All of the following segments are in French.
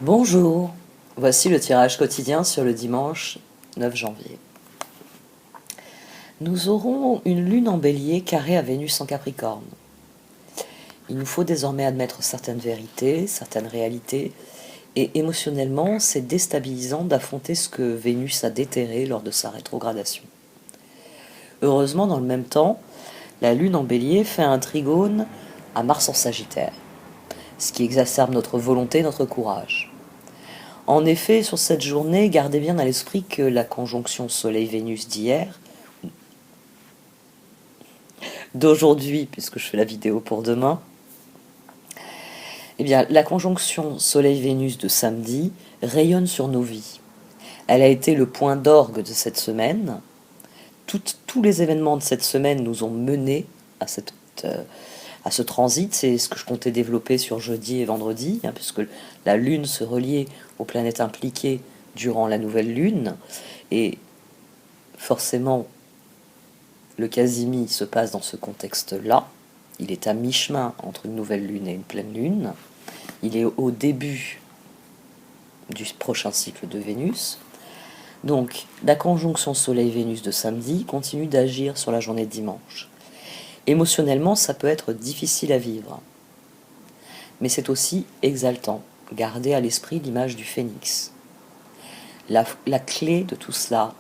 Bonjour, voici le tirage quotidien sur le dimanche 9 janvier. Nous aurons une lune en bélier carrée à Vénus en Capricorne. Il nous faut désormais admettre certaines vérités, certaines réalités, et émotionnellement, c'est déstabilisant d'affronter ce que Vénus a déterré lors de sa rétrogradation. Heureusement, dans le même temps, la lune en bélier fait un trigone à Mars en Sagittaire, ce qui exacerbe notre volonté, notre courage. En effet, sur cette journée, gardez bien à l'esprit que la conjonction Soleil-Vénus d'hier, d'aujourd'hui, puisque je fais la vidéo pour demain, eh bien, la conjonction Soleil-Vénus de samedi rayonne sur nos vies. Elle a été le point d'orgue de cette semaine. Tous les événements de cette semaine nous ont menés à ce transit. C'est ce que je comptais développer sur jeudi et vendredi, puisque la Lune se reliait aux planètes impliquées durant la nouvelle Lune. Et forcément, le Casimir se passe dans ce contexte-là. Il est à mi-chemin entre une nouvelle Lune et une pleine Lune. Il est au début du prochain cycle de Vénus. Donc, la conjonction Soleil-Vénus de samedi continue d'agir sur la journée de dimanche. Émotionnellement, ça peut être difficile à vivre. Mais c'est aussi exaltant. Gardez à l'esprit l'image du phénix. La clé de tout cela,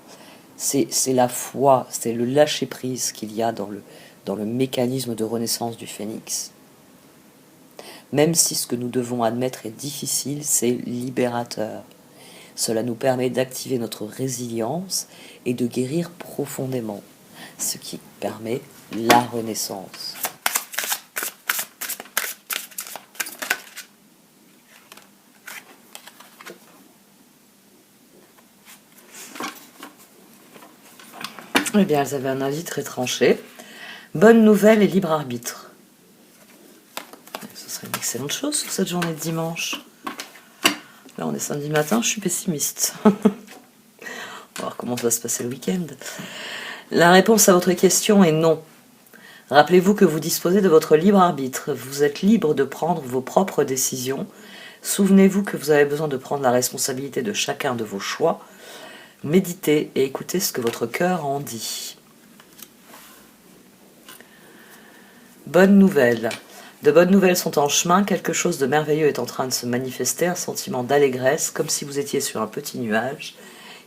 c'est la foi, c'est le lâcher-prise qu'il y a dans le mécanisme de renaissance du phénix. Même si ce que nous devons admettre est difficile, c'est libérateur. Cela nous permet d'activer notre résilience et de guérir profondément, ce qui permet la renaissance. Eh bien, elles avaient un avis très tranché. Bonne nouvelle et libre arbitre. Ce serait une excellente chose sur cette journée de dimanche. Là, on est samedi matin, je suis pessimiste. On va voir comment ça va se passer le week-end. La réponse à votre question est non. Rappelez-vous que vous disposez de votre libre arbitre. Vous êtes libre de prendre vos propres décisions. Souvenez-vous que vous avez besoin de prendre la responsabilité de chacun de vos choix. Méditez et écoutez ce que votre cœur en dit. Bonne nouvelle. De bonnes nouvelles sont en chemin, quelque chose de merveilleux est en train de se manifester, un sentiment d'allégresse, comme si vous étiez sur un petit nuage.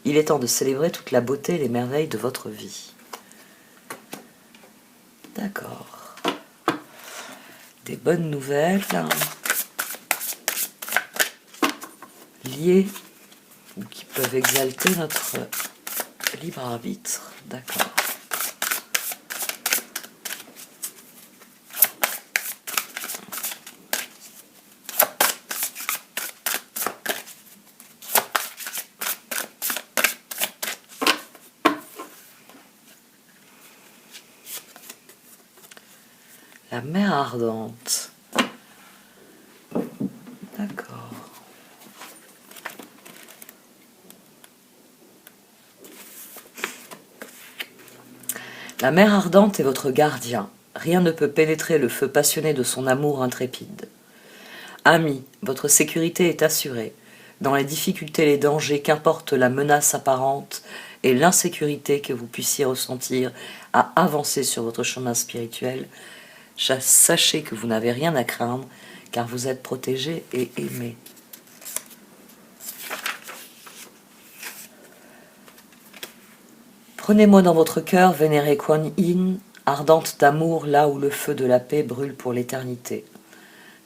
Il est temps de célébrer toute la beauté et les merveilles de votre vie. D'accord. Des bonnes nouvelles liées ou qui peuvent exalter notre libre arbitre. D'accord. La mer ardente. D'accord. La mer ardente est votre gardien. Rien ne peut pénétrer le feu passionné de son amour intrépide. Ami, votre sécurité est assurée. Dans les difficultés et les dangers, qu'importe la menace apparente et l'insécurité que vous puissiez ressentir à avancer sur votre chemin spirituel, sachez que vous n'avez rien à craindre, car vous êtes protégé et aimé. Prenez-moi dans votre cœur, vénérée Kuan Yin, ardente d'amour là où le feu de la paix brûle pour l'éternité.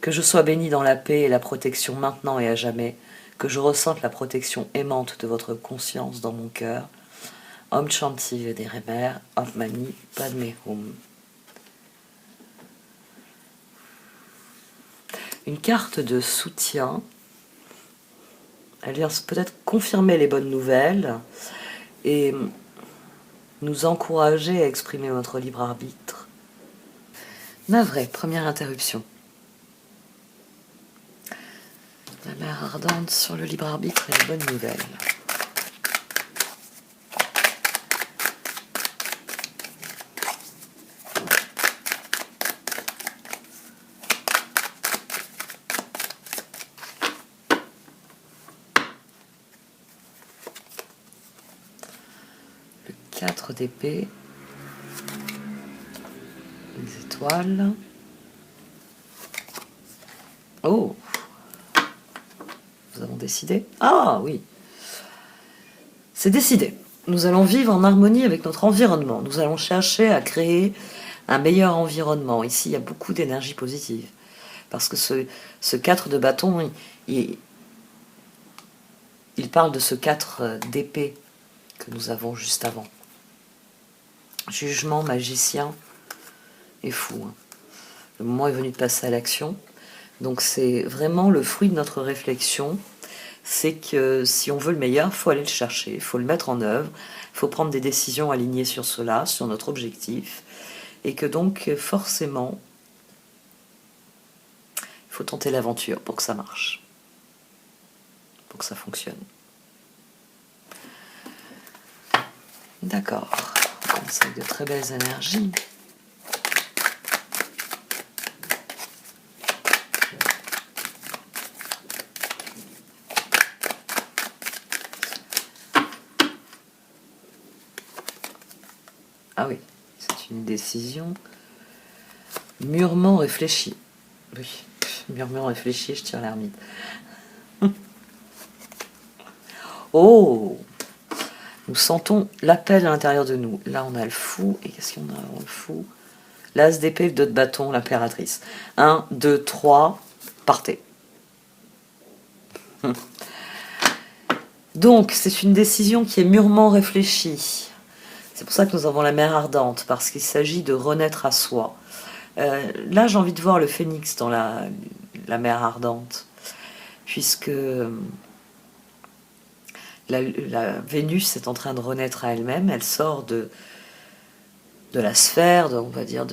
Que je sois bénie dans la paix et la protection maintenant et à jamais, que je ressente la protection aimante de votre conscience dans mon cœur. Om Shanti Vénérée Mère, Om Mani Padme Hum. Une carte de soutien. Elle vient peut-être confirmer les bonnes nouvelles et nous encourager à exprimer notre libre arbitre. Navré, première interruption. La mer ardente sur le libre arbitre et les bonnes nouvelles. 4 d'épée, les étoiles. Oh, nous avons décidé. Ah oui, c'est décidé. Nous allons vivre en harmonie avec notre environnement. Nous allons chercher à créer un meilleur environnement. Ici, il y a beaucoup d'énergie positive. Parce que ce 4 de bâton, il parle de ce 4 d'épée que nous avons juste avant. Jugement, magicien et fou. Hein. Le moment est venu de passer à l'action. Donc c'est vraiment le fruit de notre réflexion. C'est que si on veut le meilleur, il faut aller le chercher, il faut le mettre en œuvre, il faut prendre des décisions alignées sur cela, sur notre objectif. Et que donc forcément, il faut tenter l'aventure pour que ça marche, pour que ça fonctionne. D'accord, on commence avec de très belles énergies. Ah oui, c'est une décision mûrement réfléchie. Oui, mûrement réfléchie, je tire l'ermite. Oh, nous sentons l'appel à l'intérieur de nous. Là, on a le fou. Et qu'est-ce qu'on a avant le fou? L'as d'épée, le 2 de bâton, l'impératrice. 1, 2, 3, partez. Donc, c'est une décision qui est mûrement réfléchie. C'est pour ça que nous avons la mer ardente, parce qu'il s'agit de renaître à soi. Là, j'ai envie de voir le phénix dans la mer ardente, puisque la Vénus est en train de renaître à elle-même. Elle sort de la sphère, on va dire,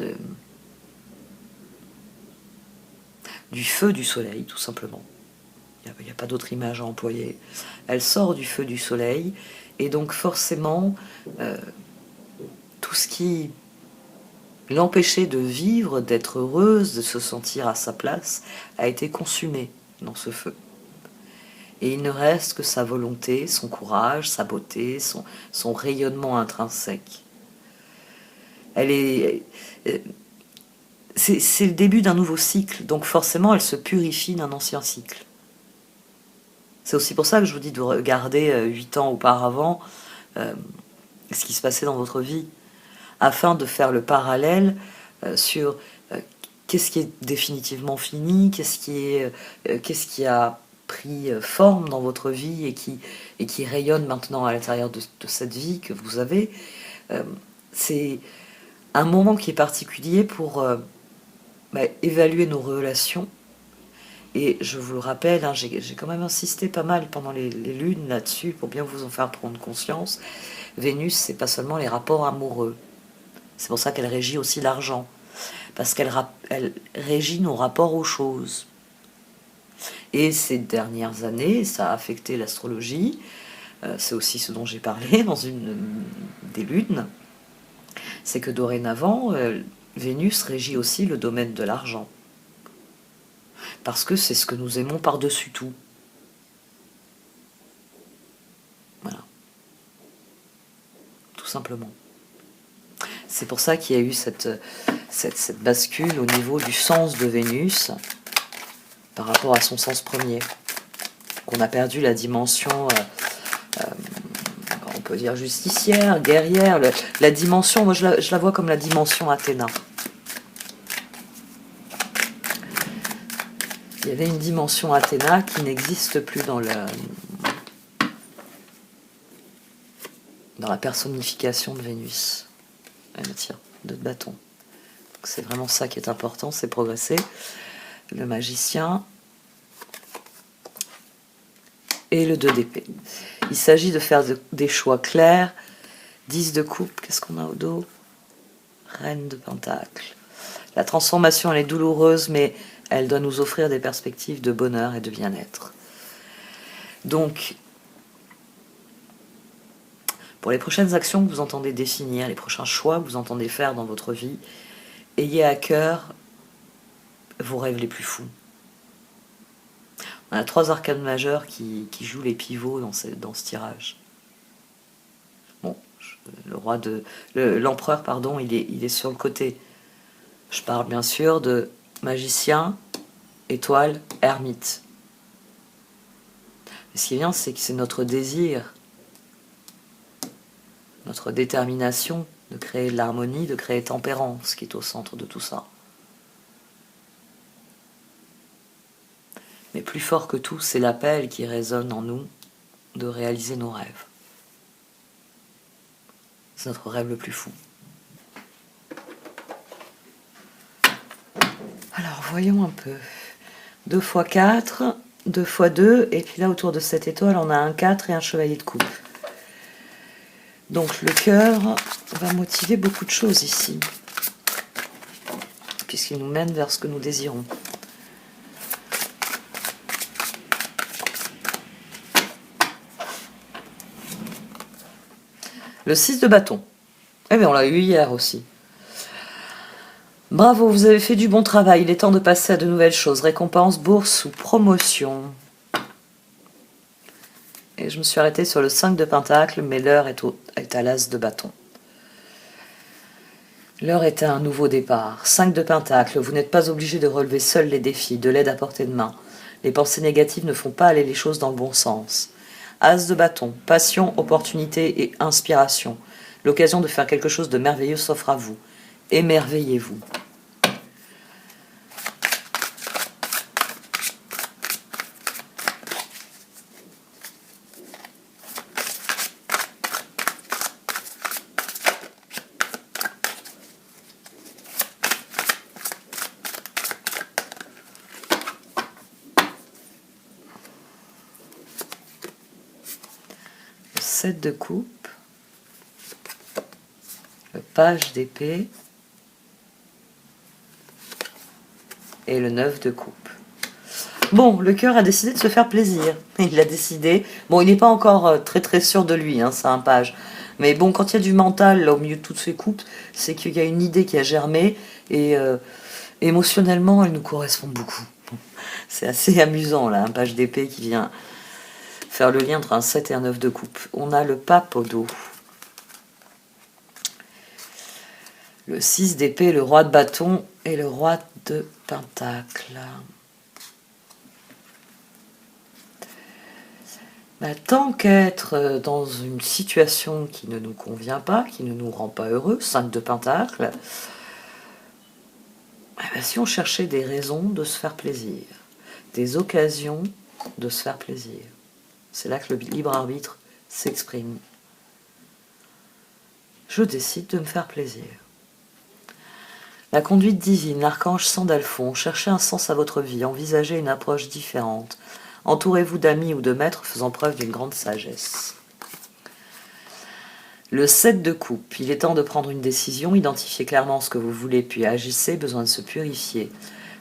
du feu du soleil, tout simplement. Il n'y a pas d'autre image à employer. Elle sort du feu du soleil, et donc forcément, tout ce qui l'empêchait de vivre, d'être heureuse, de se sentir à sa place, a été consumé dans ce feu. Et il ne reste que sa volonté, son courage, sa beauté, son rayonnement intrinsèque. C'est le début d'un nouveau cycle, donc forcément elle se purifie d'un ancien cycle. C'est aussi pour ça que je vous dis de regarder 8 ans auparavant ce qui se passait dans votre vie, afin de faire le parallèle sur qu'est-ce qui est définitivement fini, qu'est-ce qui a pris forme dans votre vie et qui rayonne maintenant à l'intérieur de cette vie que vous avez. C'est un moment qui est particulier pour évaluer nos relations. Et je vous le rappelle, hein, j'ai quand même insisté pas mal pendant les lunes là-dessus pour bien vous en faire prendre conscience. Vénus, c'est pas seulement les rapports amoureux. C'est pour ça qu'elle régit aussi l'argent. Parce qu'elle régit nos rapports aux choses. Et ces dernières années, ça a affecté l'astrologie. C'est aussi ce dont j'ai parlé dans une des lunes. C'est que dorénavant, Vénus régit aussi le domaine de l'argent. Parce que c'est ce que nous aimons par-dessus tout. Voilà. Tout simplement. C'est pour ça qu'il y a eu cette bascule au niveau du sens de Vénus par rapport à son sens premier. Qu'on a perdu la dimension, on peut dire justicière, guerrière, la dimension, moi je la vois comme la dimension Athéna. Il y avait une dimension Athéna qui n'existe plus dans la personnification de Vénus. Tiens, 2 de bâton. C'est vraiment ça qui est important, c'est progresser. Le magicien et le 2 d'épée. Il s'agit de faire des choix clairs. 10 de coupe, qu'est-ce qu'on a au dos? Reine de pentacle. La transformation, elle est douloureuse, mais elle doit nous offrir des perspectives de bonheur et de bien-être. Donc, pour les prochaines actions que vous entendez définir, les prochains choix que vous entendez faire dans votre vie, ayez à cœur vos rêves les plus fous. On a 3 arcanes majeures qui jouent les pivots dans ce tirage. Bon, l'empereur, pardon, il est sur le côté. Je parle bien sûr de magicien, étoile, ermite. Et ce qui est bien, c'est que c'est notre désir, notre détermination de créer de l'harmonie, de créer tempérance qui est au centre de tout ça. Mais plus fort que tout, c'est l'appel qui résonne en nous de réaliser nos rêves. C'est notre rêve le plus fou. Alors, voyons un peu. 2 x 4, 2 x 2, et puis là, autour de cette étoile, on a un 4 et un chevalier de coupe. Donc, le cœur va motiver beaucoup de choses ici, puisqu'il nous mène vers ce que nous désirons. Le 6 de bâton. Eh bien, on l'a eu hier aussi. Bravo, vous avez fait du bon travail. Il est temps de passer à de nouvelles choses. Récompense, bourse ou promotion. Et je me suis arrêtée sur le 5 de pentacle, mais l'heure est à l'as de bâton. L'heure est à un nouveau départ. 5 de pentacle, vous n'êtes pas obligé de relever seul les défis, de l'aide à portée de main. Les pensées négatives ne font pas aller les choses dans le bon sens. As de bâton, passion, opportunité et inspiration. L'occasion de faire quelque chose de merveilleux s'offre à vous. Émerveillez-vous. Le 7 de coupe, le page d'épée et le 9 de coupe. Bon, le cœur a décidé de se faire plaisir. Il a décidé. Bon, il n'est pas encore très très sûr de lui, hein, c'est un page. Mais bon, quand il y a du mental là, au milieu de toutes ces coupes, c'est qu'il y a une idée qui a germé et émotionnellement, elle nous correspond beaucoup. C'est assez amusant là, un page d'épée qui vient faire le lien entre un 7 et un 9 de coupe. On a le pape au dos. Le 6 d'épée, le roi de bâton et le roi de pentacle. Tant qu'être dans une situation qui ne nous convient pas, qui ne nous rend pas heureux, 5 de pentacle, si on cherchait des raisons de se faire plaisir, des occasions de se faire plaisir, c'est là que le libre arbitre s'exprime. Je décide de me faire plaisir. La conduite divine, l'archange Sandalphon, cherchez un sens à votre vie, envisagez une approche différente. Entourez-vous d'amis ou de maîtres faisant preuve d'une grande sagesse. Le 7 de coupe, il est temps de prendre une décision, identifiez clairement ce que vous voulez, puis agissez, besoin de se purifier.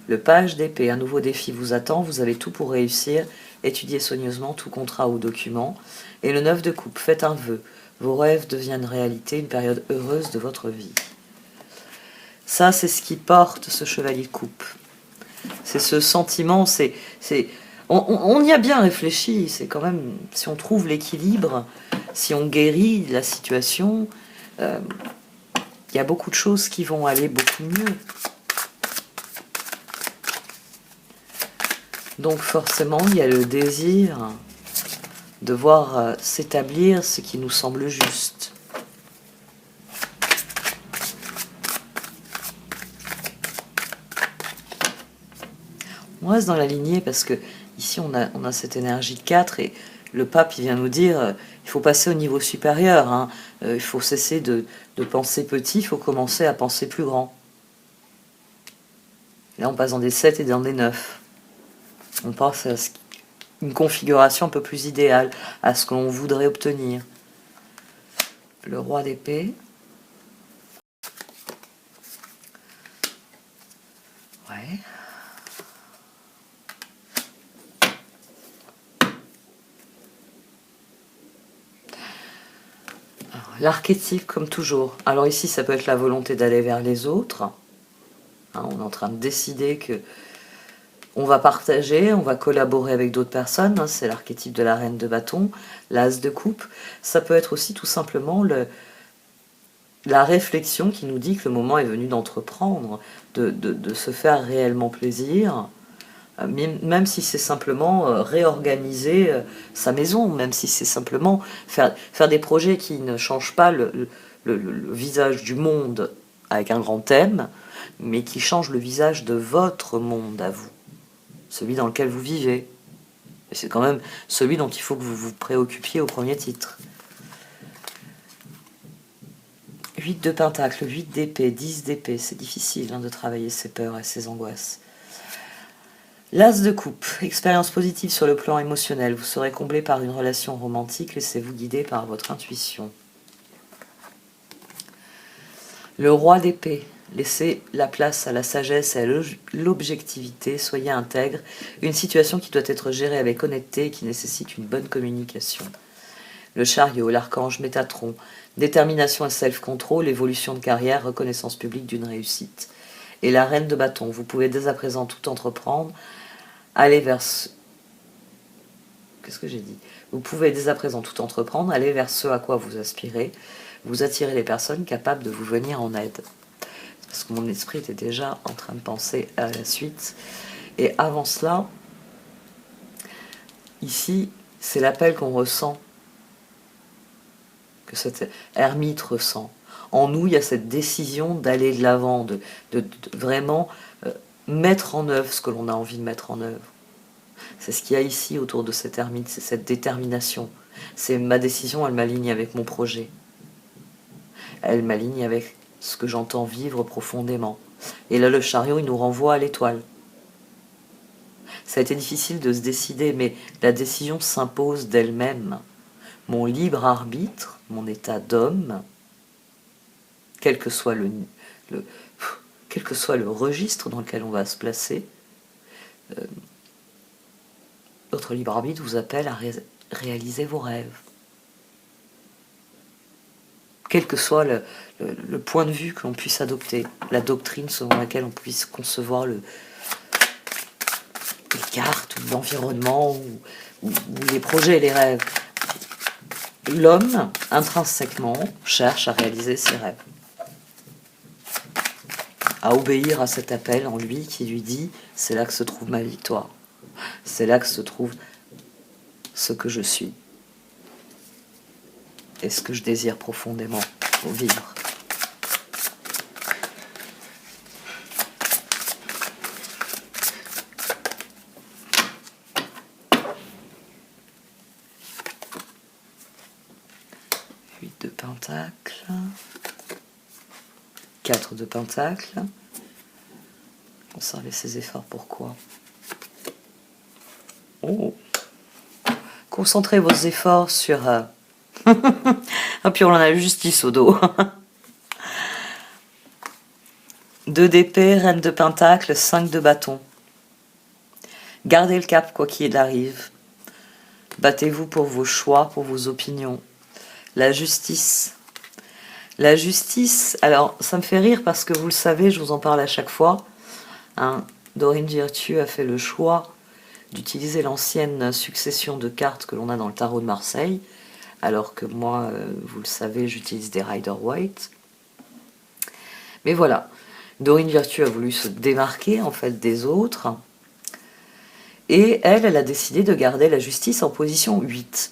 Le page d'épée, un nouveau défi vous attend, vous avez tout pour réussir, étudiez soigneusement tout contrat ou document. Et le 9 de coupe, faites un vœu, vos rêves deviennent réalité, une période heureuse de votre vie. Ça, c'est ce qui porte ce chevalier de coupe. C'est ce sentiment, on y a bien réfléchi, c'est quand même, si on trouve l'équilibre, si on guérit la situation, il y a beaucoup de choses qui vont aller beaucoup mieux. Donc forcément, il y a le désir de voir s'établir ce qui nous semble juste. On reste dans la lignée parce que ici on a cette énergie de 4 et le pape il vient nous dire il faut passer au niveau supérieur, hein. Il faut cesser de penser petit, il faut commencer à penser plus grand. Là on passe dans des 7 et dans des 9. On passe à une configuration un peu plus idéale, à ce que l'on voudrait obtenir. Le roi d'épée. Ouais. L'archétype, comme toujours. Alors ici, ça peut être la volonté d'aller vers les autres. Hein, on est en train de décider que on va partager, on va collaborer avec d'autres personnes. Hein, c'est l'archétype de la reine de bâton, l'as de coupe. Ça peut être aussi tout simplement la réflexion qui nous dit que le moment est venu d'entreprendre, de se faire réellement plaisir, même si c'est simplement réorganiser sa maison, même si c'est simplement faire des projets qui ne changent pas le visage du monde avec un grand thème, mais qui changent le visage de votre monde à vous, celui dans lequel vous vivez. Et c'est quand même celui dont il faut que vous vous préoccupiez au premier titre. 8 de pentacle, 8 d'épée, 10 d'épée, c'est difficile de travailler ses peurs et ses angoisses. L'as de coupe, expérience positive sur le plan émotionnel, vous serez comblé par une relation romantique, laissez-vous guider par votre intuition. Le roi d'épée, laissez la place à la sagesse et à l'objectivité, soyez intègre, une situation qui doit être gérée avec honnêteté et qui nécessite une bonne communication. Le chariot, l'archange Métatron, détermination et self-control, évolution de carrière, reconnaissance publique d'une réussite. Et la reine de bâton, vous pouvez dès à présent tout entreprendre, aller vers ce... Qu'est-ce que j'ai dit ? Vous pouvez dès à présent tout entreprendre, aller vers ce à quoi vous aspirez, vous attirez les personnes capables de vous venir en aide. Parce que mon esprit était déjà en train de penser à la suite. Et avant cela, ici, c'est l'appel qu'on ressent, que cette ermite ressent. En nous, il y a cette décision d'aller de l'avant, de vraiment mettre en œuvre ce que l'on a envie de mettre en œuvre. C'est ce qu'il y a ici autour de cette ermite, c'est cette détermination. C'est ma décision, elle m'aligne avec mon projet. Elle m'aligne avec ce que j'entends vivre profondément. Et là, le chariot, il nous renvoie à l'étoile. Ça a été difficile de se décider, mais la décision s'impose d'elle-même. Mon libre arbitre, mon état d'homme, quel que soit quel que soit le registre dans lequel on va se placer, votre libre arbitre vous appelle à réaliser vos rêves. Quel que soit le point de vue que l'on puisse adopter, la doctrine selon laquelle on puisse concevoir les cartes, ou l'environnement, ou les projets et les rêves. L'homme, intrinsèquement, cherche à réaliser ses rêves. À obéir à cet appel en lui qui lui dit « c'est là que se trouve ma victoire, c'est là que se trouve ce que je suis et ce que je désire profondément vivre ». De pentacle, 4 de pentacle. Conserver ses efforts, pourquoi? Oh. Concentrez vos efforts sur... Ah, puis on en a la justice au dos. 2 d'épée, reine de pentacle, 5 de bâton. Gardez le cap quoi qu'il arrive. Battez-vous pour vos choix, pour vos opinions. La justice. La justice, alors ça me fait rire parce que vous le savez, je vous en parle à chaque fois. Dorine Virtue a fait le choix d'utiliser l'ancienne succession de cartes que l'on a dans le tarot de Marseille, alors que moi, vous le savez, j'utilise des Rider-Waite. Mais voilà, Dorine Virtue a voulu se démarquer en fait des autres, et elle a décidé de garder la justice en position 8.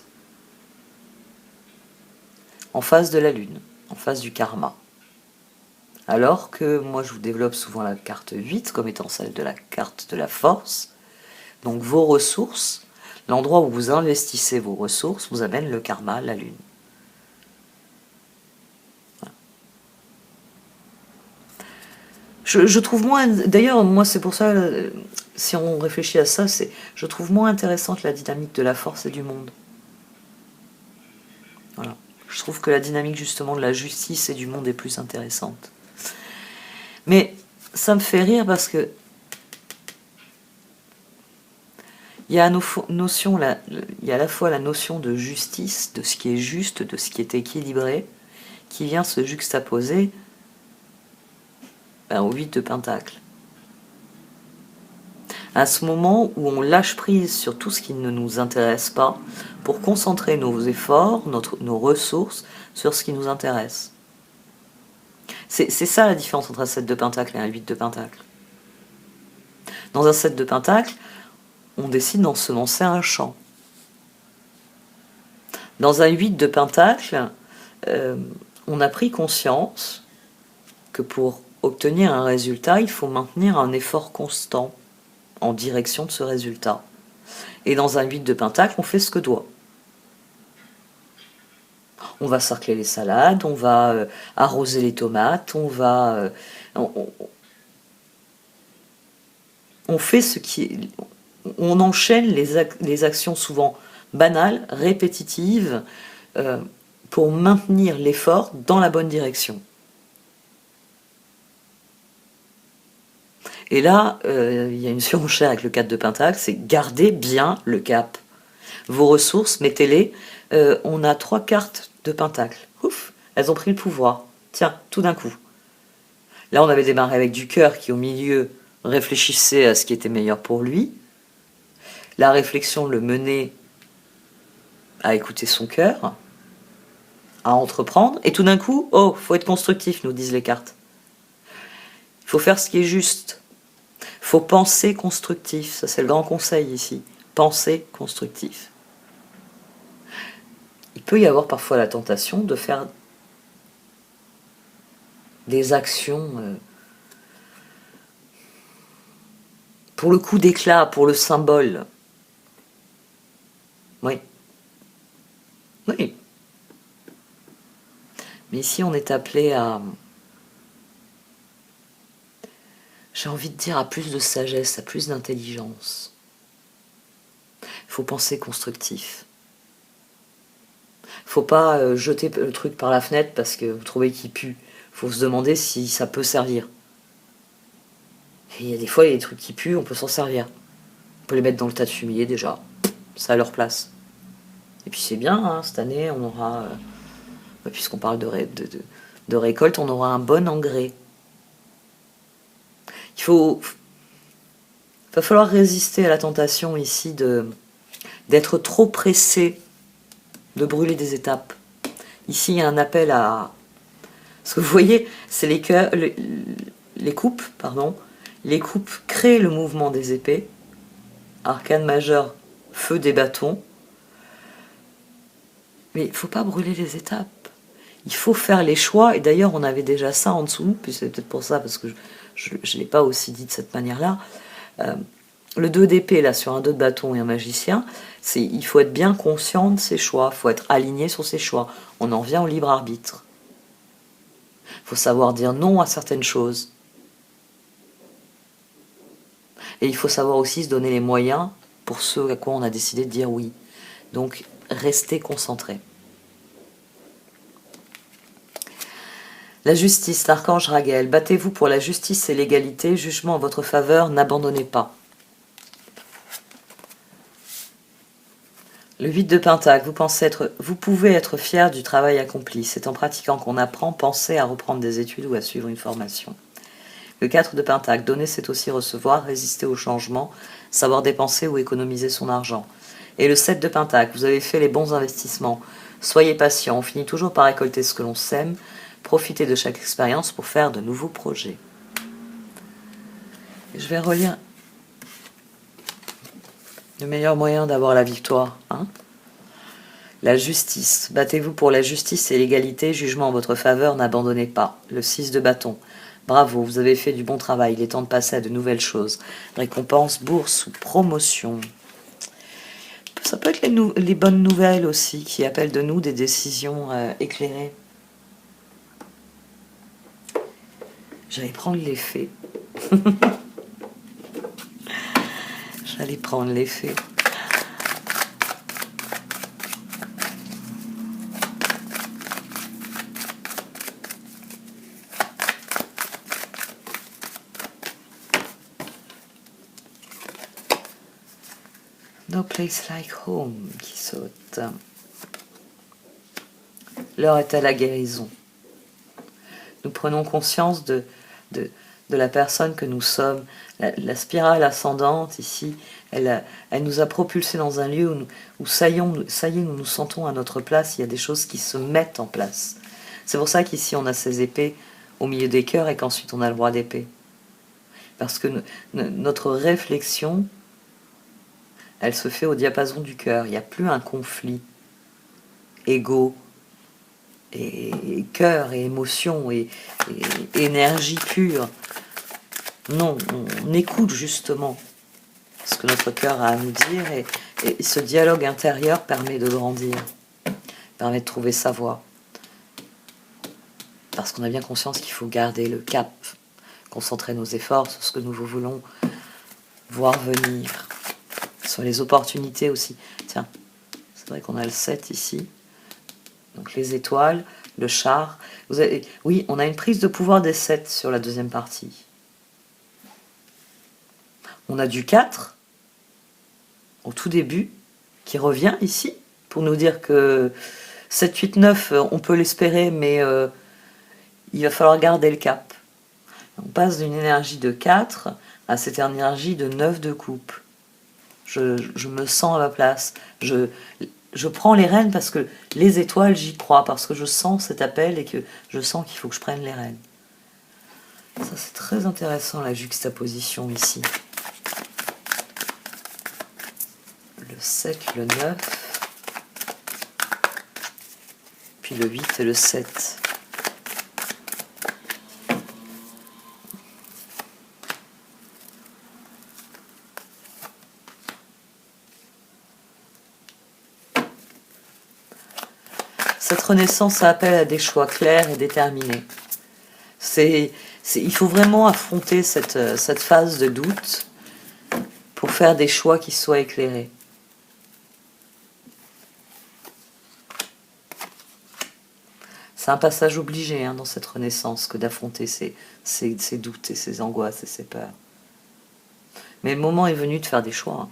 En face de la lune, en face du karma. Alors que moi je vous développe souvent la carte 8 comme étant celle de la carte de la force. Donc vos ressources, l'endroit où vous investissez vos ressources, vous amène le karma, la lune. Voilà. Je trouve moins, d'ailleurs moi c'est pour ça, si on réfléchit à ça, je trouve moins intéressante la dynamique de la force et du monde. Voilà. Je trouve que la dynamique justement de la justice et du monde est plus intéressante. Mais ça me fait rire parce que il y a il y a à la fois la notion de justice, de ce qui est juste, de ce qui est équilibré, qui vient se juxtaposer au 8 de pentacle. À ce moment où on lâche prise sur tout ce qui ne nous intéresse pas pour concentrer nos efforts, nos ressources sur ce qui nous intéresse. C'est ça la différence entre un 7 de pentacle et un 8 de pentacle. Dans un 7 de pentacle, on décide d'ensemencer un champ. Dans un 8 de pentacle, on a pris conscience que pour obtenir un résultat, il faut maintenir un effort constant en direction de ce résultat. Et dans un 8 de pentacle, on fait ce que doit. On va cercler les salades, on va arroser les tomates, on fait ce qui est... On enchaîne les actions souvent banales, répétitives, pour maintenir l'effort dans la bonne direction. Et là, il y a une surenchère avec le 4 de pentacle, c'est garder bien le cap. Vos ressources, mettez-les. On a 3 cartes de pentacle. Ouf, elles ont pris le pouvoir. Tiens, tout d'un coup. Là, on avait démarré avec du cœur qui, au milieu, réfléchissait à ce qui était meilleur pour lui. La réflexion le menait à écouter son cœur, à entreprendre. Et tout d'un coup, oh, faut être constructif, nous disent les cartes. Il faut faire ce qui est juste. Il faut penser constructif. Ça, c'est le grand conseil ici. Penser constructif. Il peut y avoir parfois la tentation de faire des actions pour le coup d'éclat, pour le symbole. Oui. Oui. Mais ici, on est appelé à... J'ai envie de dire à plus de sagesse, à plus d'intelligence. Il faut penser constructif. Il ne faut pas jeter le truc par la fenêtre parce que vous trouvez qu'il pue. Il faut se demander si ça peut servir. Et il y a des fois, il y a des trucs qui puent, on peut s'en servir. On peut les mettre dans le tas de fumier déjà. Ça a leur place. Et puis c'est bien, hein, cette année, on aura... puisqu'on parle de récolte, on aura un bon engrais. Va falloir résister à la tentation ici d'être trop pressé, de brûler des étapes. Ici, il y a un appel à... Parce que vous voyez, c'est les coupes, pardon. Les coupes créent le mouvement des épées. Arcane majeur, feu des bâtons. Mais il ne faut pas brûler les étapes. Il faut faire les choix. Et d'ailleurs, on avait déjà ça en dessous. Puis c'est peut-être pour ça, parce que je ne l'ai pas aussi dit de cette manière-là. Le 2 d'épée, là, sur un 2 de bâton et un magicien, il faut être bien conscient de ses choix. Il faut être aligné sur ses choix. On en vient au libre arbitre. Il faut savoir dire non à certaines choses. Et il faut savoir aussi se donner les moyens pour ce à quoi on a décidé de dire oui. Donc, restez concentrés. La justice, l'archange Raguel. Battez-vous pour la justice et l'égalité. Jugement en votre faveur, n'abandonnez pas. Le 8 de pentacle, vous pouvez être fier du travail accompli. C'est en pratiquant qu'on apprend, pensez à reprendre des études ou à suivre une formation. Le 4 de pentacle, donner c'est aussi recevoir, résister au changement, savoir dépenser ou économiser son argent. Et le 7 de pentacle, vous avez fait les bons investissements. Soyez patient, on finit toujours par récolter ce que l'on sème. Profitez de chaque expérience pour faire de nouveaux projets. Je vais relire le meilleur moyen d'avoir la victoire. Hein, la justice. Battez-vous pour la justice et l'égalité. Jugement en votre faveur, n'abandonnez pas. Le 6 de bâton. Bravo, vous avez fait du bon travail. Il est temps de passer à de nouvelles choses. Récompense, bourse ou promotion. Ça peut être les bonnes nouvelles aussi qui appellent de nous des décisions éclairées. J'allais prendre les faits. J'allais prendre les faits. No place like home qui saute. L'heure est à la guérison. Nous prenons conscience de la personne que nous sommes. La spirale ascendante, ici, elle nous a propulsés dans un lieu où ça y est, nous nous sentons à notre place. Il y a des choses qui se mettent en place. C'est pour ça qu'ici, on a ces épées au milieu des cœurs et qu'ensuite on a le roi d'épée. Parce que notre réflexion, elle se fait au diapason du cœur. Il n'y a plus un conflit ego et cœur et émotion et énergie pure. Non, on écoute justement ce que notre cœur a à nous dire et ce dialogue intérieur permet de grandir, permet de trouver sa voie. Parce qu'on a bien conscience qu'il faut garder le cap, concentrer nos efforts sur ce que nous voulons voir venir, sur les opportunités aussi. Tiens, c'est vrai qu'on a le 7 ici, donc les étoiles, le char. Oui, on a une prise de pouvoir des 7 sur la deuxième partie. On a du 4 au tout début qui revient ici pour nous dire que 7, 8, 9, on peut l'espérer, mais il va falloir garder le cap. On passe d'une énergie de 4 à cette énergie de 9 de coupe. Je me sens à ma place. Je prends les rênes parce que les étoiles, j'y crois, parce que je sens cet appel et que je sens qu'il faut que je prenne les rênes. Ça, c'est très intéressant, la juxtaposition ici. Le 7, le 9, puis le 8 et le 7. Cette renaissance appelle à des choix clairs et déterminés. Il faut vraiment affronter cette phase de doute pour faire des choix qui soient éclairés. C'est un passage obligé dans cette renaissance que d'affronter ces doutes et ces angoisses et ces peurs. Mais le moment est venu de faire des choix.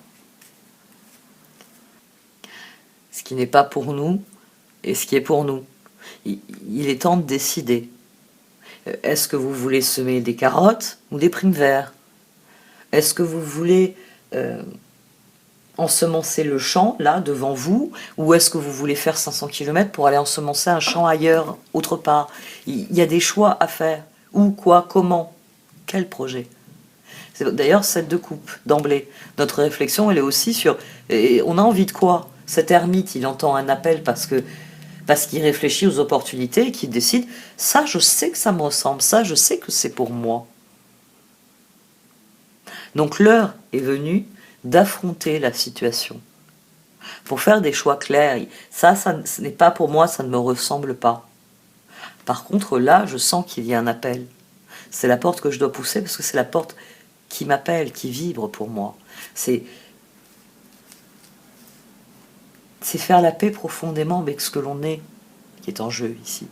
Ce qui n'est pas pour nous et ce qui est pour nous. Il est temps de décider. Est-ce que vous voulez semer des carottes ou des primes verts? Est-ce que vous voulez ensemencer le champ, là, devant vous, ou est-ce que vous voulez faire 500 km pour aller ensemencer un champ ailleurs, autre part? Il y a des choix à faire. Où, quoi, comment? Quel projet? C'est d'ailleurs 7 de coupe, d'emblée. Notre réflexion, elle est aussi sur... on a envie de quoi? Cet ermite, il entend un appel parce qu'il réfléchit aux opportunités et qu'il décide, ça, je sais que ça me ressemble, ça, je sais que c'est pour moi. Donc l'heure est venue d'affronter la situation. Pour faire des choix clairs, ça ce n'est pas pour moi, ça ne me ressemble pas. Par contre, là, je sens qu'il y a un appel. C'est la porte que je dois pousser parce que c'est la porte qui m'appelle, qui vibre pour moi. C'est faire la paix profondément avec ce que l'on est, qui est en jeu ici.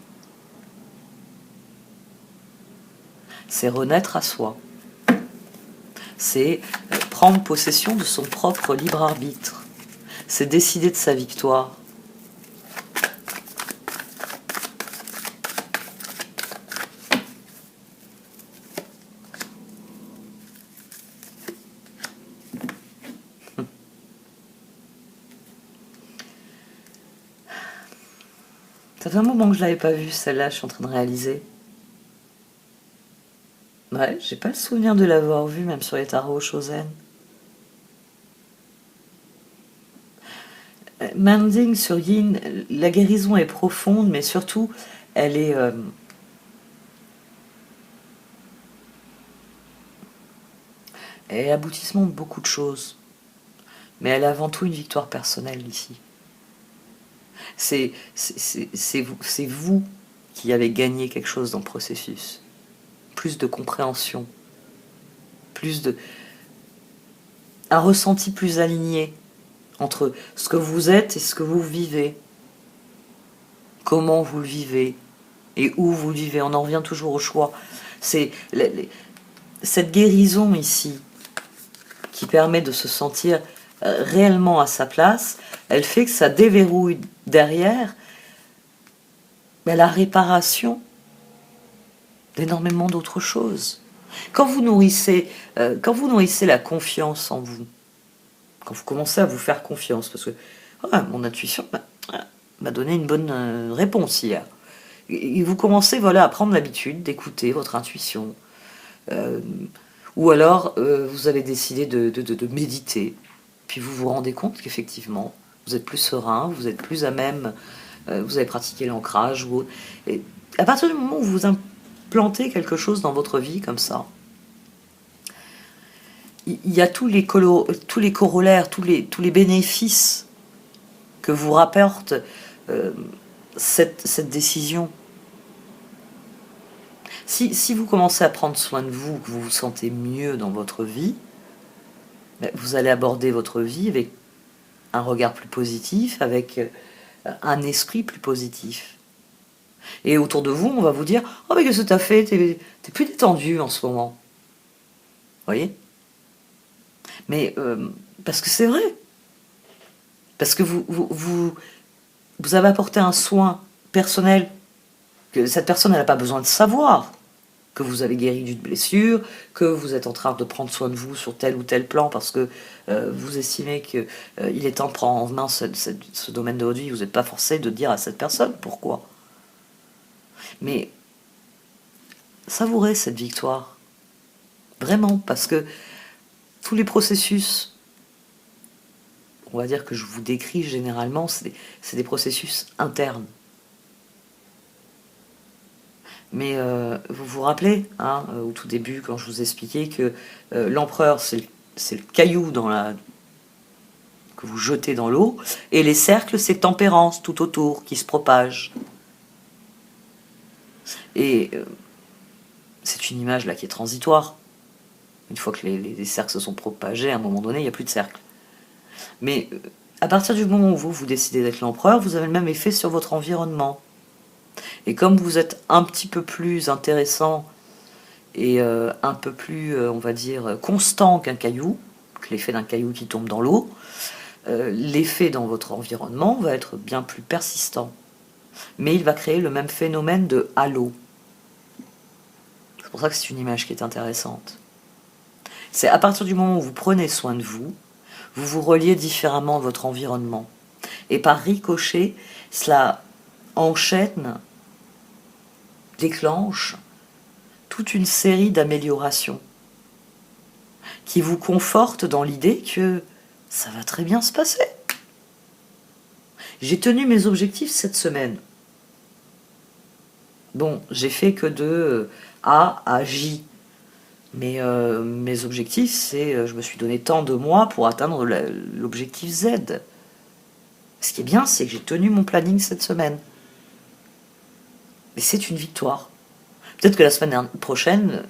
C'est renaître à soi. C'est prendre possession de son propre libre arbitre. C'est décider de sa victoire. Ça fait un moment que je ne l'avais pas vue, celle-là, je suis en train de réaliser. Ouais, j'ai pas le souvenir de l'avoir vue, même sur les tarots Shozen. Manding sur Yin, la guérison est profonde, mais surtout, elle est l'aboutissement de beaucoup de choses. Mais elle est avant tout une victoire personnelle ici. C'est vous qui avez gagné quelque chose dans le processus. Plus de compréhension, un ressenti plus aligné entre ce que vous êtes et ce que vous vivez. Comment vous le vivez et où vous le vivez. On en revient toujours au choix. C'est cette guérison ici qui permet de se sentir réellement à sa place, elle fait que ça déverrouille derrière la réparation d'énormément d'autres choses. Quand vous nourrissez la confiance en vous, quand vous commencez à vous faire confiance, parce que mon intuition m'a donné une bonne réponse hier, Et vous commencez voilà, à prendre l'habitude d'écouter votre intuition. Euh, ou alors, vous allez décider de méditer. Puis vous vous rendez compte qu'effectivement, vous êtes plus serein, vous êtes plus à même, vous avez pratiqué l'ancrage. Et à partir du moment où vous implantez quelque chose dans votre vie comme ça, il y a tous les corollaires, tous les bénéfices que vous rapporte euh, cette décision. Si vous commencez à prendre soin de vous, que vous vous sentez mieux dans votre vie, vous allez aborder votre vie avec un regard plus positif, avec un esprit plus positif. Et autour de vous, on va vous dire « Oh, mais qu'est-ce que t'as fait? T'es plus détendu en ce moment. » Vous voyez? Mais parce que c'est vrai. Parce que vous avez apporté un soin personnel que cette personne n'a pas besoin de savoir. Que vous avez guéri d'une blessure, que vous êtes en train de prendre soin de vous sur tel ou tel plan parce que vous estimez qu'il est temps de prendre en main ce domaine de votre vie. Vous n'êtes pas forcé de dire à cette personne pourquoi. Mais savourez cette victoire. Vraiment, parce que tous les processus, on va dire que je vous décris généralement, c'est des processus internes. Mais vous vous rappelez, hein, au tout début, quand je vous expliquais que l'empereur, c'est le caillou que vous jetez dans l'eau, et les cercles, c'est tempérance tout autour qui se propage. Et c'est une image là qui est transitoire. Une fois que les cercles se sont propagés, à un moment donné, il n'y a plus de cercle. Mais à partir du moment où vous décidez d'être l'empereur, vous avez le même effet sur votre environnement. Et comme vous êtes un petit peu plus intéressant et un peu plus, on va dire, constant qu'un caillou, que l'effet d'un caillou qui tombe dans l'eau, l'effet dans votre environnement va être bien plus persistant. Mais il va créer le même phénomène de halo. C'est pour ça que c'est une image qui est intéressante. C'est à partir du moment où vous prenez soin de vous, vous vous reliez différemment à votre environnement. Et par ricochet, cela enchaîne, déclenche toute une série d'améliorations qui vous confortent dans l'idée que ça va très bien se passer. J'ai tenu mes objectifs cette semaine. Bon, j'ai fait que de A à J. Mais mes objectifs, c'est je me suis donné tant de mois pour atteindre l'objectif Z. Ce qui est bien, c'est que j'ai tenu mon planning cette semaine. Et c'est une victoire. Peut-être que la semaine prochaine,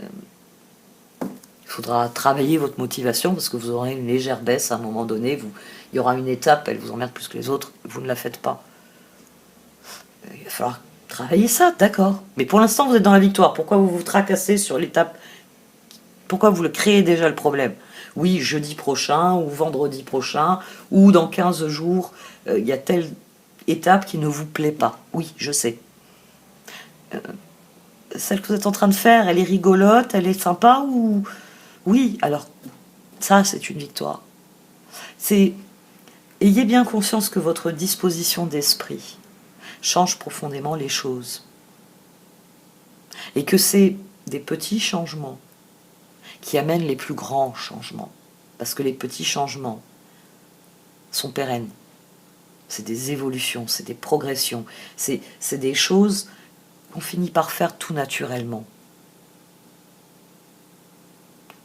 il faudra travailler votre motivation parce que vous aurez une légère baisse à un moment donné. Il y aura une étape, elle vous emmerde plus que les autres, vous ne la faites pas. Il va falloir travailler ça, d'accord. Mais pour l'instant, vous êtes dans la victoire. Pourquoi vous vous tracassez sur l'étape? Pourquoi vous le créez déjà le problème? Oui, jeudi prochain, ou vendredi prochain, ou dans 15 jours, il y a telle étape qui ne vous plaît pas. Oui, je sais. Celle que vous êtes en train de faire, elle est rigolote, elle est sympa, ou... Oui, alors, ça, c'est une victoire. Ayez bien conscience que votre disposition d'esprit change profondément les choses. Et que c'est des petits changements qui amènent les plus grands changements. Parce que les petits changements sont pérennes. C'est des évolutions, c'est des progressions, c'est des choses qu'on finit par faire tout naturellement.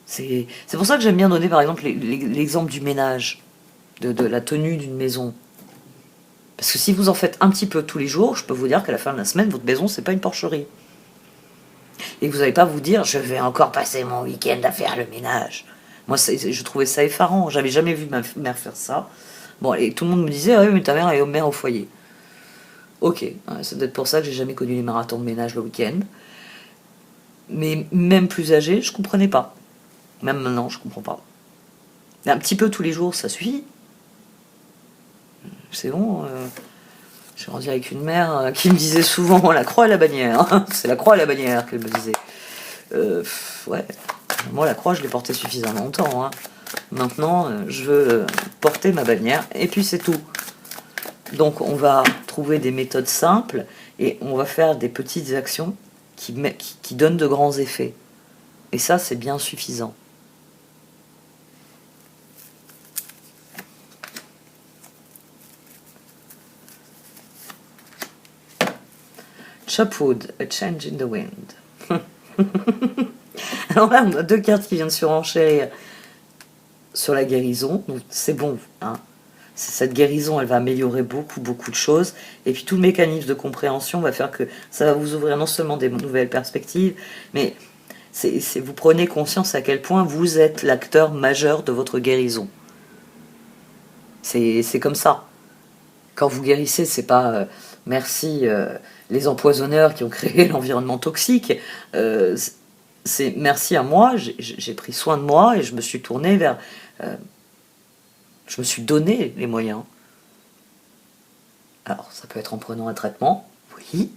C'est pour ça que j'aime bien donner par exemple l'exemple du ménage, de la tenue d'une maison. Parce que si vous en faites un petit peu tous les jours, je peux vous dire qu'à la fin de la semaine, votre maison, c'est pas une porcherie. Et que vous n'allez pas vous dire, je vais encore passer mon week-end à faire le ménage. Moi, je trouvais ça effarant. J'avais jamais vu ma mère faire ça. Bon, et tout le monde me disait, ah oui, mais ta mère est mère au foyer. Ok, c'est peut-être pour ça que j'ai jamais connu les marathons de ménage le week-end. Mais même plus âgé, je comprenais pas. Même maintenant, je comprends pas. Un petit peu tous les jours, ça suffit. C'est bon. J'ai grandi avec une mère qui me disait souvent la croix et la bannière. C'est la croix et la bannière qu'elle me disait. Ouais. Moi, la croix, je l'ai portée suffisamment longtemps. Maintenant, je veux porter ma bannière et puis c'est tout. Donc, on va trouver des méthodes simples Et on va faire des petites actions qui donnent de grands effets. Et ça, c'est bien suffisant. Chopwood, a change in the wind. Alors là, on a deux cartes qui viennent surenchérir sur la guérison. Donc c'est bon, hein. Cette guérison, elle va améliorer beaucoup de choses. Et puis tout le mécanisme de compréhension va faire que ça va vous ouvrir non seulement des nouvelles perspectives, mais vous prenez conscience à quel point vous êtes l'acteur majeur de votre guérison. C'est comme ça. Quand vous guérissez, c'est pas merci les empoisonneurs qui ont créé l'environnement toxique. C'est merci à moi, j'ai pris soin de moi et je me suis tourné vers... je me suis donné les moyens. Alors, ça peut être en prenant un traitement, oui.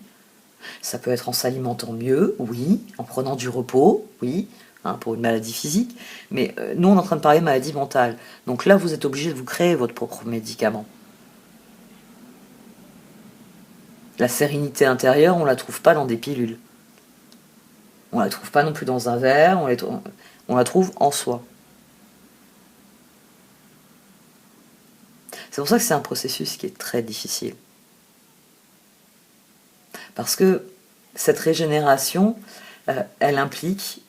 Ça peut être en s'alimentant mieux, oui. En prenant du repos, oui. Hein, pour une maladie physique. Mais nous, on est en train de parler de maladie mentale. Donc là, vous êtes obligé de vous créer votre propre médicament. La sérénité intérieure, on ne la trouve pas dans des pilules. On ne la trouve pas non plus dans un verre, on la trouve en soi. C'est pour ça que c'est un processus qui est très difficile. Parce que cette régénération, elle implique,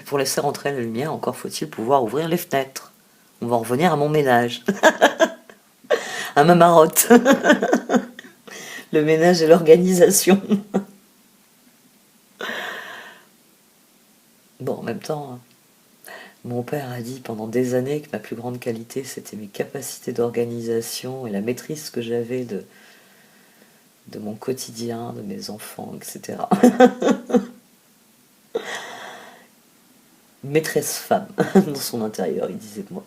pour laisser rentrer la lumière, encore faut-il pouvoir ouvrir les fenêtres. On va en revenir à mon ménage. À ma marotte. Le ménage et l'organisation. Bon, en même temps, mon père a dit pendant des années que ma plus grande qualité, c'était mes capacités d'organisation et la maîtrise que j'avais de mon quotidien, de mes enfants, etc. Maîtresse femme dans son intérieur, il disait de moi.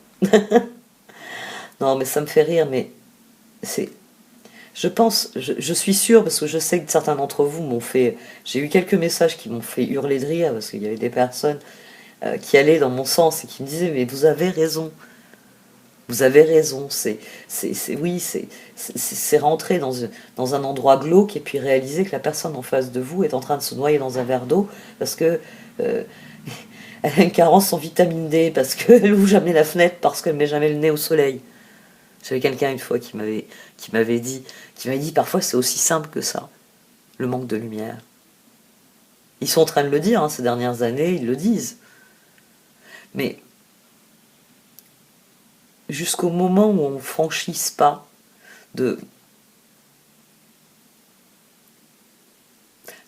Non, mais ça me fait rire, mais c'est... Je pense, je suis sûre, parce que je sais que certains d'entre vous m'ont fait... J'ai eu quelques messages qui m'ont fait hurler de rire, parce qu'il y avait des personnes qui allaient dans mon sens et qui me disaient « Mais vous avez raison, vous avez raison, c'est rentrer dans un endroit glauque et puis réaliser que la personne en face de vous est en train de se noyer dans un verre d'eau parce que... elle a une carence en vitamine D, parce qu'elle ouvre jamais la fenêtre, parce qu'elle met jamais le nez au soleil. » J'avais quelqu'un une fois qui m'avait dit parfois c'est aussi simple que ça, le manque de lumière. Ils sont en train de le dire, hein, ces dernières années, ils le disent. Mais jusqu'au moment où on ne franchisse pas de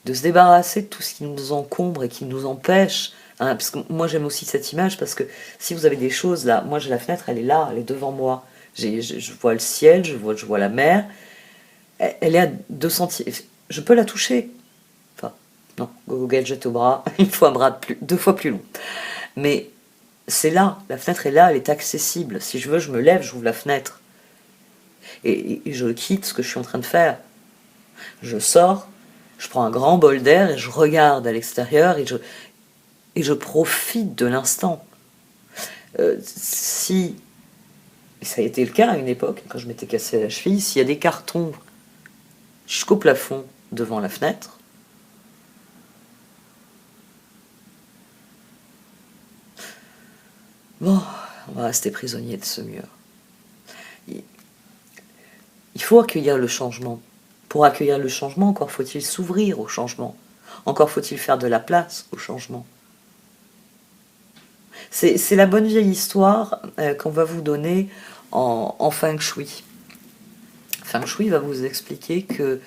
se débarrasser de tout ce qui nous encombre et qui nous empêche, hein, parce que moi j'aime aussi cette image, parce que si vous avez des choses là, moi j'ai la fenêtre, elle est là, elle est devant moi. Je vois le ciel, je vois la mer. Elle est à 2 centimètres. Je peux la toucher. Enfin, non, go gadget au bras. Il faut un bras 2 fois plus long. Mais c'est là, la fenêtre est là, elle est accessible. Si je veux, je me lève, j'ouvre la fenêtre. Et je quitte ce que je suis en train de faire. Je sors, je prends un grand bol d'air et je regarde à l'extérieur et je profite de l'instant. Si... Et ça a été le cas à une époque, quand je m'étais cassé la cheville, s'il y a des cartons jusqu'au plafond devant la fenêtre, bon, on va rester prisonnier de ce mur. Il faut accueillir le changement. Pour accueillir le changement, encore faut-il s'ouvrir au changement. Encore faut-il faire de la place au changement. C'est la bonne vieille histoire qu'on va vous donner en Feng Shui. Feng Shui va vous expliquer que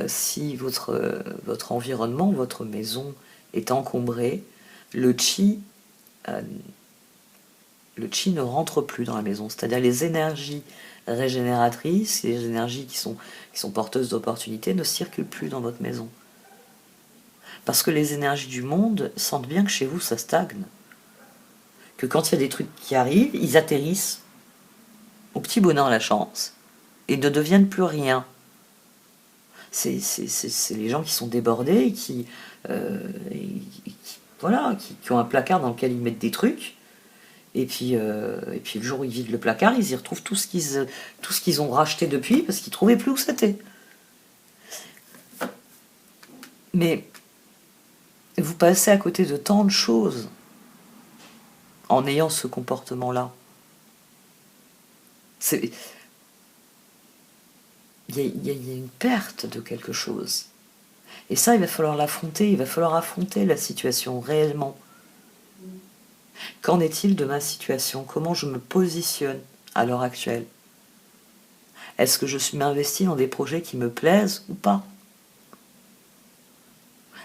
si votre environnement, votre maison est encombré, le chi ne rentre plus dans la maison. C'est-à-dire les énergies régénératrices, les énergies qui sont porteuses d'opportunités ne circulent plus dans votre maison. Parce que les énergies du monde sentent bien que chez vous ça stagne. Que quand il y a des trucs qui arrivent, ils atterrissent au petit bonheur la chance et ne deviennent plus rien. C'est les gens qui sont débordés et qui ont un placard dans lequel ils mettent des trucs. Et puis le jour où ils vident le placard, ils y retrouvent tout ce qu'ils ont racheté depuis parce qu'ils ne trouvaient plus où c'était. Mais vous passez à côté de tant de choses en ayant ce comportement-là. Il y a une perte de quelque chose. Et ça, il va falloir l'affronter, il va falloir affronter la situation réellement. Qu'en est-il de ma situation? Comment je me positionne à l'heure actuelle? Est-ce que je m'investis dans des projets qui me plaisent ou pas?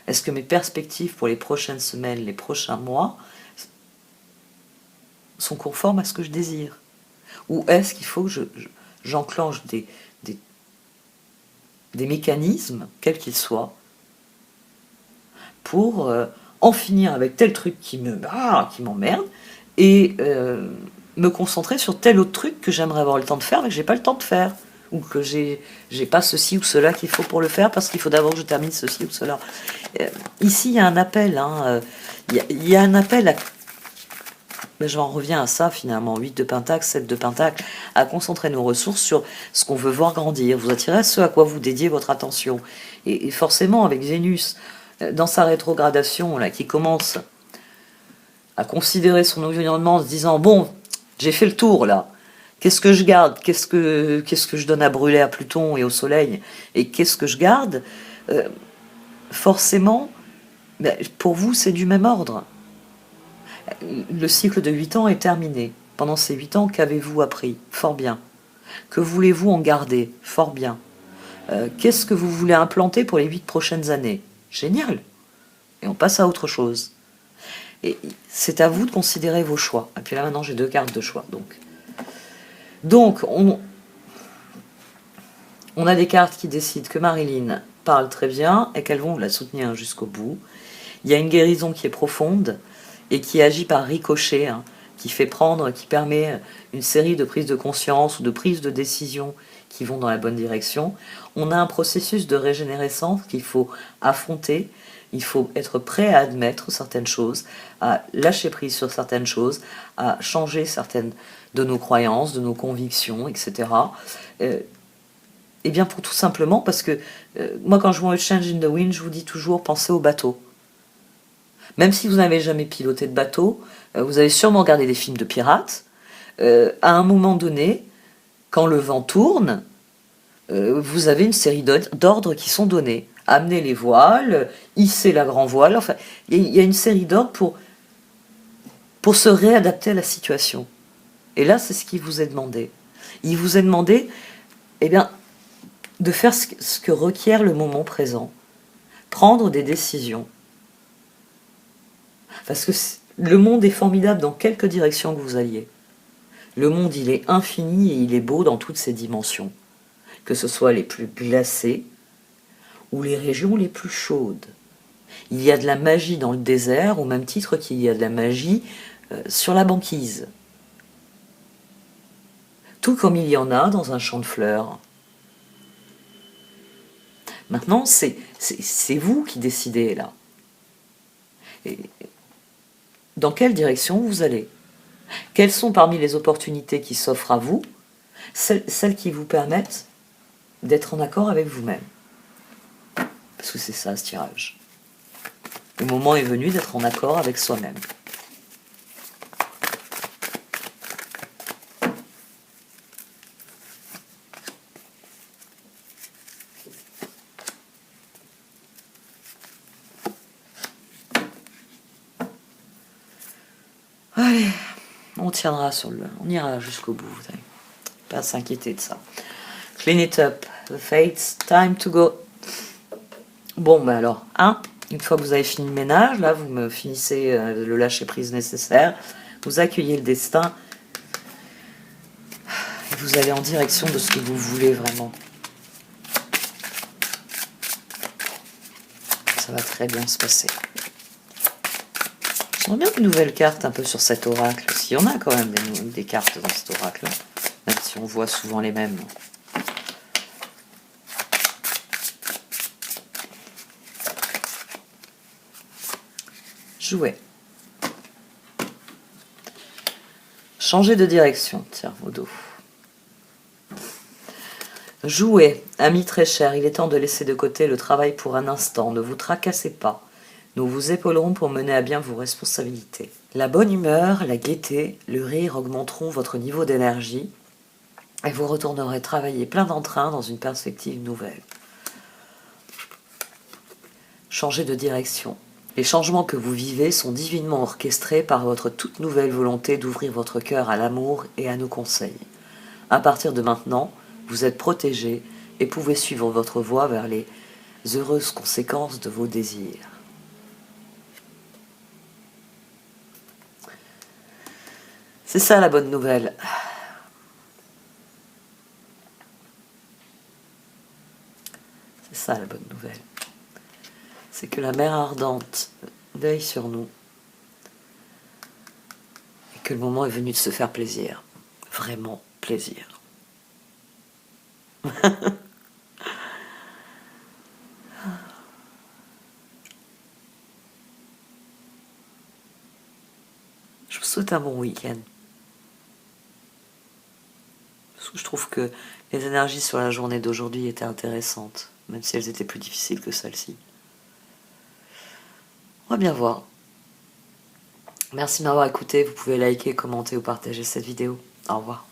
Est-ce que mes perspectives pour les prochaines semaines, les prochains mois sont conformes à ce que je désire? Ou est-ce qu'il faut que j'enclenche des mécanismes, quels qu'ils soient, pour en finir avec tel truc qui m'emmerde et me concentrer sur tel autre truc que j'aimerais avoir le temps de faire mais que j'ai pas le temps de faire, ou que j'ai pas ceci ou cela qu'il faut pour le faire parce qu'il faut d'abord que je termine ceci ou cela. Ici il y a un appel, il y a un appel à... Ben, j'en reviens à ça finalement, 8 de Pentacle, 7 de Pentacle, à concentrer nos ressources sur ce qu'on veut voir grandir, vous attirez à ce à quoi vous dédiez votre attention. Et forcément avec Vénus, dans sa rétrogradation, là, qui commence à considérer son environnement en se disant « Bon, j'ai fait le tour, là. Qu'est-ce que je garde? Qu'est-ce que je donne à brûler à Pluton et au Soleil? Et qu'est-ce que je garde ?» Forcément, ben, pour vous, c'est du même ordre. Le cycle de 8 ans est terminé. Pendant ces 8 ans, qu'avez-vous appris? Fort bien. Que voulez-vous en garder? Fort bien. Qu'est-ce que vous voulez implanter pour les 8 prochaines années? Génial. Et on passe à autre chose. Et c'est à vous de considérer vos choix. Et puis là, maintenant, j'ai 2 cartes de choix. Donc on a des cartes qui décident que Marilyn parle très bien et qu'elles vont la soutenir jusqu'au bout. Il y a une guérison qui est profonde et qui agit par ricochet, qui fait prendre, qui permet une série de prises de conscience ou de prises de décision qui vont dans la bonne direction. On a un processus de régénérescence qu'il faut affronter. Il faut être prêt à admettre certaines choses, à lâcher prise sur certaines choses, à changer certaines de nos croyances, de nos convictions, etc. Et bien pour tout simplement parce que moi quand je vois Change in the Wind, je vous dis toujours pensez au bateau. Même si vous n'avez jamais piloté de bateau, vous avez sûrement regardé des films de pirates. À un moment donné, quand le vent tourne, vous avez une série d'ordres qui sont donnés. Amener les voiles, hisser la grand voile, enfin, il y a une série d'ordres pour se réadapter à la situation. Et là, c'est ce qui vous est demandé. Il vous est demandé, eh bien, de faire ce que requiert le moment présent. Prendre des décisions. Parce que le monde est formidable dans quelque direction que vous alliez. Le monde, il est infini et il est beau dans toutes ses dimensions. Que ce soit les plus glacées ou les régions les plus chaudes. Il y a de la magie dans le désert, au même titre qu'il y a de la magie sur la banquise. Tout comme il y en a dans un champ de fleurs. Maintenant, c'est vous qui décidez là. Et dans quelle direction vous allez? Quelles sont parmi les opportunités qui s'offrent à vous, celles qui vous permettent d'être en accord avec vous-même? Parce que c'est ça, ce tirage. Le moment est venu d'être en accord avec soi-même. Allez, on tiendra on ira jusqu'au bout, vous savez. Pas s'inquiéter de ça. Clean it up, the fates, time to go. Bon, ben alors, une fois que vous avez fini le ménage, là, vous me finissez le lâcher-prise nécessaire, vous accueillez le destin, et vous allez en direction de ce que vous voulez vraiment. Ça va très bien se passer. J'aimerais bien une nouvelle carte un peu sur cet oracle. Parce qu'il y en a quand même des cartes dans cet oracle, même si on voit souvent les mêmes. Jouer. Changer de direction, tiens, au dos. Jouez, ami très cher, il est temps de laisser de côté le travail pour un instant. Ne vous tracassez pas. Nous vous épaulerons pour mener à bien vos responsabilités. La bonne humeur, la gaieté, le rire augmenteront votre niveau d'énergie et vous retournerez travailler plein d'entrain dans une perspective nouvelle. Changez de direction. Les changements que vous vivez sont divinement orchestrés par votre toute nouvelle volonté d'ouvrir votre cœur à l'amour et à nos conseils. À partir de maintenant, vous êtes protégé et pouvez suivre votre voie vers les heureuses conséquences de vos désirs. C'est ça la bonne nouvelle. C'est ça la bonne nouvelle. C'est que la mer ardente veille sur nous et que le moment est venu de se faire plaisir. Vraiment plaisir. Je vous souhaite un bon week-end. Parce que je trouve que les énergies sur la journée d'aujourd'hui étaient intéressantes, même si elles étaient plus difficiles que celles-ci. On va bien voir. Merci de m'avoir écouté. Vous pouvez liker, commenter ou partager cette vidéo. Au revoir.